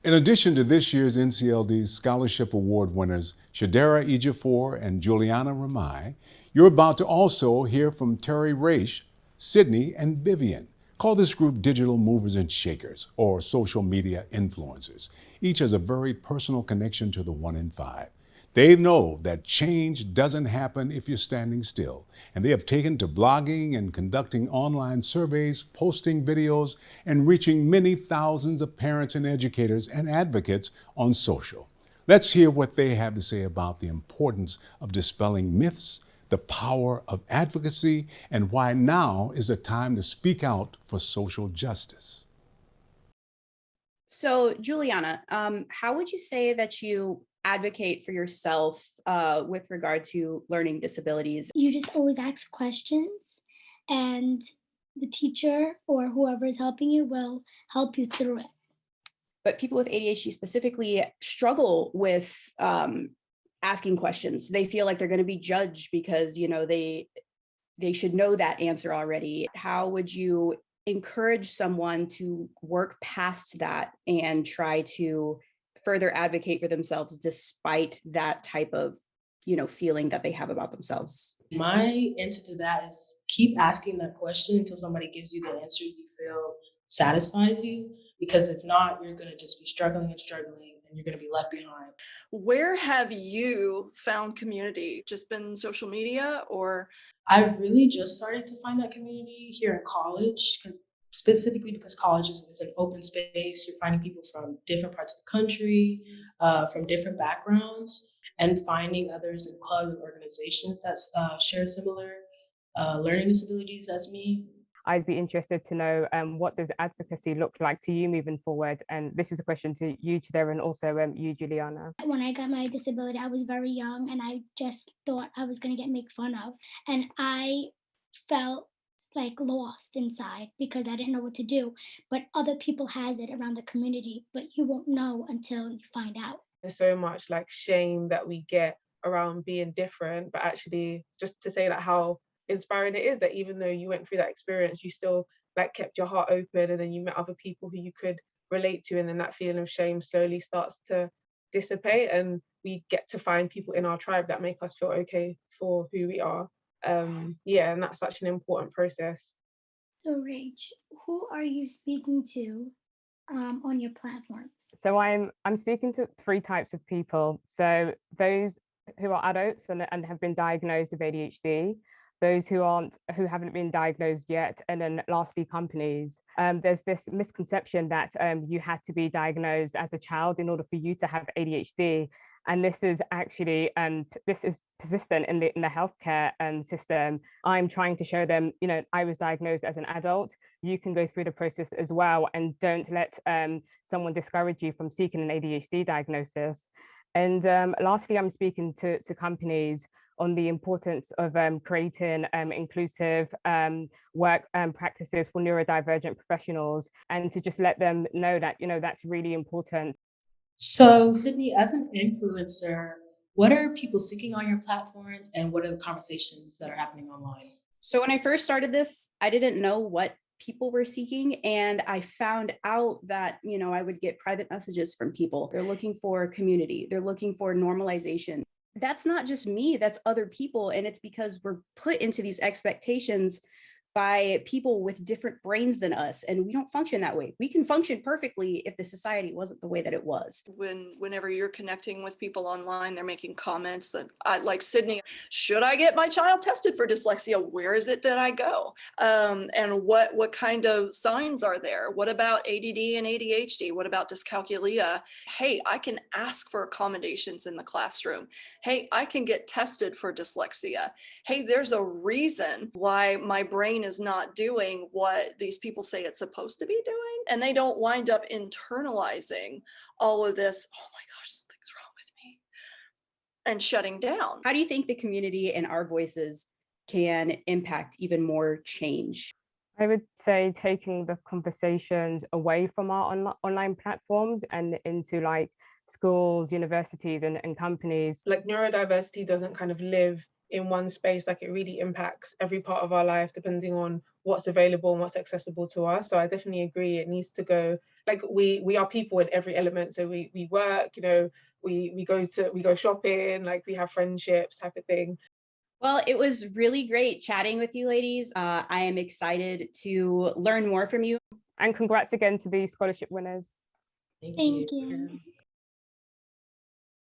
In addition to this year's NCLD Scholarship Award winners, Shadera Ejiofor and Juliana Ramai, you're about to also hear from Terry Raish, Sydney, and Vivian. Call this group digital movers and shakers or social media influencers. Each has a very personal connection to the one in five. They know that change doesn't happen if you're standing still, and they have taken to blogging and conducting online surveys, posting videos, and reaching many thousands of parents and educators and advocates on social. Let's hear what they have to say about the importance of dispelling myths, the power of advocacy, and why now is the time to speak out for social justice. So, Juliana, how would you say that you advocate for yourself with regard to learning disabilities? You just always ask questions, and the teacher or whoever is helping you will help you through it. But people with ADHD specifically struggle with asking questions. They feel like they're going to be judged because, they should know that answer already. How would you encourage someone to work past that and try to further advocate for themselves despite that type of, feeling that they have about themselves? My answer to that is keep asking that question until somebody gives you the answer you feel satisfies you. Because if not, you're going to just be struggling and struggling and you're going to be left behind. Where have you found community? Just been social media or? I've really just started to find that community here in college, specifically because college is an open space. You're finding people from different parts of the country, from different backgrounds, and finding others in clubs and organizations that share similar learning disabilities as me. I'd be interested to know what does advocacy look like to you moving forward? And this is a question to you, Chidera, and also you, Juliana. When I got my disability, I was very young and I just thought I was going to get made fun of. And I felt like lost inside because I didn't know what to do. But other people has it around the community, but you won't know until you find out. There's so much like shame that we get around being different, but actually just to say that how inspiring it is that even though you went through that experience, you still like kept your heart open, and then you met other people who you could relate to, and then that feeling of shame slowly starts to dissipate, and we get to find people in our tribe that make us feel okay for who we are. And that's such an important process. So Rach, who are you speaking to on your platforms? So I'm speaking to three types of people. So those who are adults and have been diagnosed with ADHD, those who haven't been diagnosed yet, and then lastly companies. There's this misconception that you had to be diagnosed as a child in order for you to have ADHD, and this is actually this is persistent in the healthcare system. I'm trying to show them, I was diagnosed as an adult. You can go through the process as well, and don't let someone discourage you from seeking an ADHD diagnosis. And lastly, I'm speaking to companies on the importance of creating inclusive work practices for neurodivergent professionals, and to just let them know that, that's really important. So, Sydney, as an influencer, what are people seeking on your platforms, and what are the conversations that are happening online? So when I first started this, I didn't know what people were seeking, and I found out that I would get private messages from people. They're looking for community, they're looking for normalization. That's not just me, that's other people, and it's because we're put into these expectations by people with different brains than us, and we don't function that way. We can function perfectly if the society wasn't the way that it was. Whenever you're connecting with people online, they're making comments that, like Sydney, should I get my child tested for dyslexia? Where is it that I go? And what kind of signs are there? What about ADD and ADHD? What about dyscalculia? Hey, I can ask for accommodations in the classroom. Hey, I can get tested for dyslexia. Hey, there's a reason why my brain is not doing what these people say it's supposed to be doing. And they don't wind up internalizing all of this, oh my gosh, something's wrong with me, and shutting down. How do you think the community and our voices can impact even more change? I would say taking the conversations away from our online platforms and into like schools, universities, and companies. Like neurodiversity doesn't kind of live in one space, like it really impacts every part of our life depending on what's available and what's accessible to us. So I definitely agree it needs to go like we are people in every element. So we work, you know, we go shopping, like we have friendships type of thing. Well, it was really great chatting with you ladies. I am excited to learn more from you. And congrats again to the scholarship winners. Thank you.